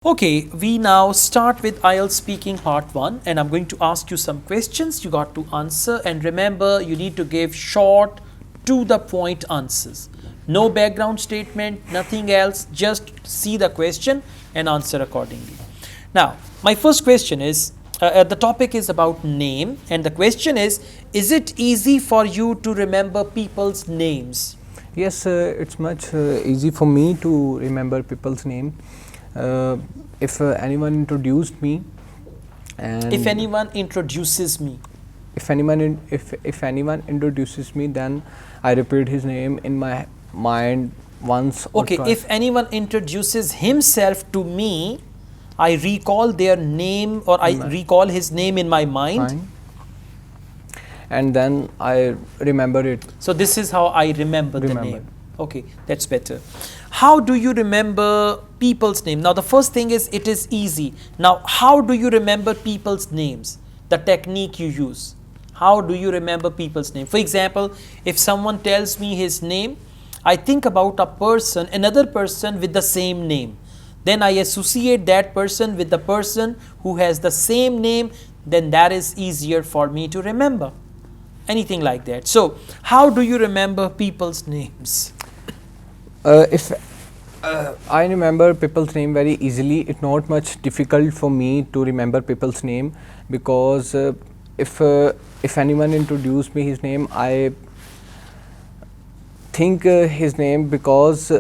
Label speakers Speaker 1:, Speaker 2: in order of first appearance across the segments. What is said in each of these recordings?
Speaker 1: Okay, we now start with Ielts speaking part 1 and I'm going to ask you some questions you got to answer, and remember you need to give short to the point answers. No background statement, nothing else, just see the question and answer accordingly. Now, my first question is, the topic is about name, and the question is it easy for you to remember people's names?
Speaker 2: Yes, it's much easy for me to remember people's name. If anyone introduced me, and
Speaker 1: If anyone introduces me,
Speaker 2: if anyone introduces me, then I repeat his name in my mind once or
Speaker 1: okay,
Speaker 2: twice.
Speaker 1: if anyone introduces himself to me, I recall their name or I recall his name in my mind.
Speaker 2: Fine. And then I remember it.
Speaker 1: So this is how I remember the
Speaker 2: Remember.
Speaker 1: name. Okay, that's better. How do you remember people's name? Now the first thing is it is easy. Now how do you remember people's names? The technique you use. How do you remember people's name? For example, if someone tells me his name, I think about a person, another person with the same name. Then I associate that person with the person who has the same name, then that is easier for me to remember. Anything like that. So, how do you remember people's names?
Speaker 2: If I remember people's name very easily, it's not much difficult for me to remember people's name, because if anyone introduced me his name, I think his name because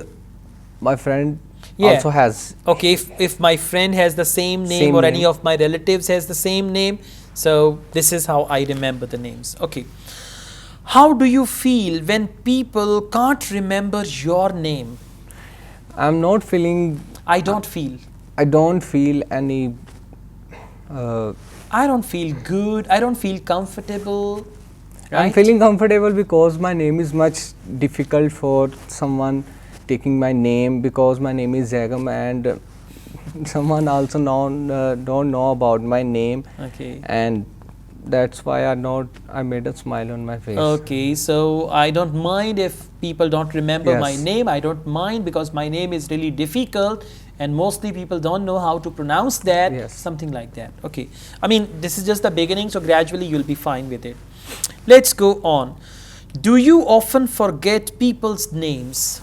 Speaker 2: my friend also has.
Speaker 1: Okay, if my friend has the same name or any of my relatives has the same name, so this is how I remember the names. Okay. How do you feel when people can't remember your name?
Speaker 2: I'm not feeling.
Speaker 1: I don't feel.
Speaker 2: I don't feel any.
Speaker 1: I don't feel good. I don't feel comfortable. Right?
Speaker 2: I'm feeling comfortable because my name is much difficult for someone taking my name, because my name is Zagam, and someone also don't know about my name.
Speaker 1: Okay.
Speaker 2: And that's why I made a smile on my face.
Speaker 1: Okay, so I don't mind if people don't remember my
Speaker 2: Yes.
Speaker 1: name. I don't mind because my name is really difficult and mostly people don't know how to pronounce that.
Speaker 2: Yes.
Speaker 1: Something like that. Okay, I mean this is just the beginning, so gradually you'll be fine with it. Let's go on. Do you often forget people's names?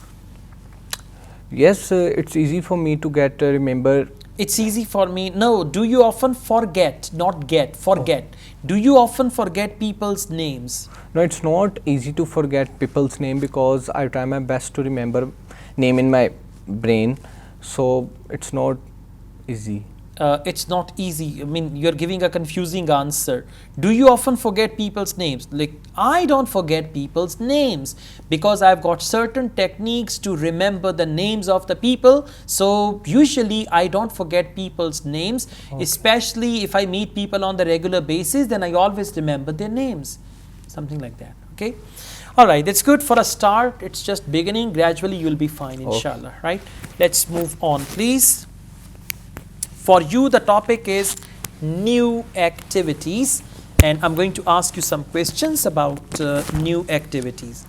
Speaker 2: Yes, it's easy for me to remember.
Speaker 1: It's easy for me. No, do you often forget, not get, forget. Do you often forget people's names?
Speaker 2: No, it's not easy to forget people's name, because I try my best to remember name in my brain. So it's not easy.
Speaker 1: It's not easy. I mean, you're giving a confusing answer. Do you often forget people's names? Like, I don't forget people's names because I've got certain techniques to remember the names of the people. So usually I don't forget people's names, especially if I meet people on the regular basis, then I always remember their names. Something like that. Okay. All right, that's good for a start. It's just beginning. Gradually you'll be fine, inshallah. Right. Let's move on, please. For you, the topic is new activities, and I'm going to ask you some questions about new activities.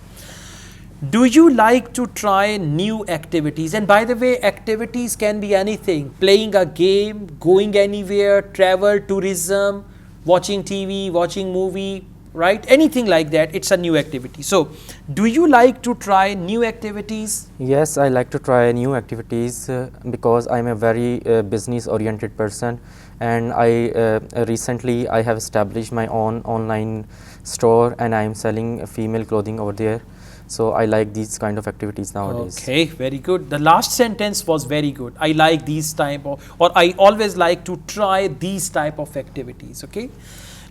Speaker 1: Do you like to try new activities? And by the way, activities can be anything: playing a game, going anywhere, travel, tourism, watching TV, watching movie, right? Anything like that, it's a new activity. So, do you like to try new activities?
Speaker 3: Yes, I like to try new activities because I'm a very business oriented person, and I recently I have established my own online store and I am selling female clothing over there. So I like these kind of activities nowadays.
Speaker 1: Okay, very good. The last sentence was very good. I like these type of, or I always like to try these type of activities. Okay,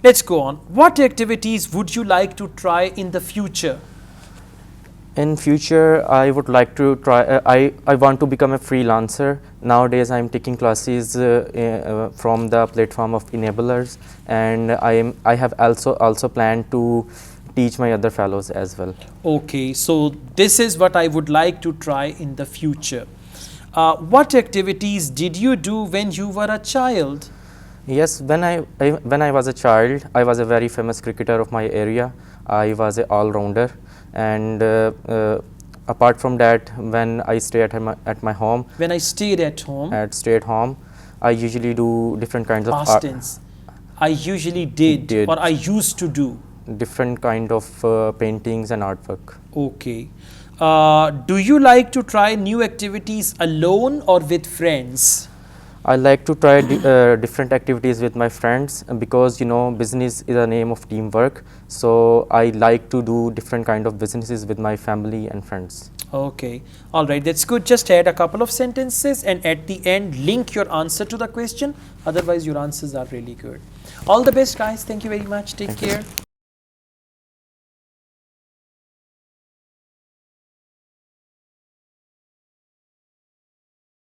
Speaker 1: let's go on. What activities would you like to try in the future?
Speaker 3: In future, I would like to try. I want to become a freelancer. Nowadays, I am taking classes from the platform of Enablers, and I have also planned to teach my other fellows as well.
Speaker 1: Okay, so this is what I would like to try in the future. What activities did you do when you were a child?
Speaker 3: Yes, when I was a child, I was a very famous cricketer of my area. I was an all-rounder, and apart from that, when I stay at my home,
Speaker 1: When I stayed at home,
Speaker 3: I usually do different kinds of
Speaker 1: Past tense. I usually did,
Speaker 3: Did.
Speaker 1: or I used to do.
Speaker 3: different kind of paintings and artwork.
Speaker 1: Okay. Do you like to try new activities alone or with friends?
Speaker 3: I like to try different activities with my friends, because you know business is a name of teamwork. So I like to do different kind of businesses with my family and friends.
Speaker 1: Okay. All right. That's good. Just add a couple of sentences and at the end link your answer to the question. Otherwise, your answers are really good. All the best, guys. Thank you very much. Take care.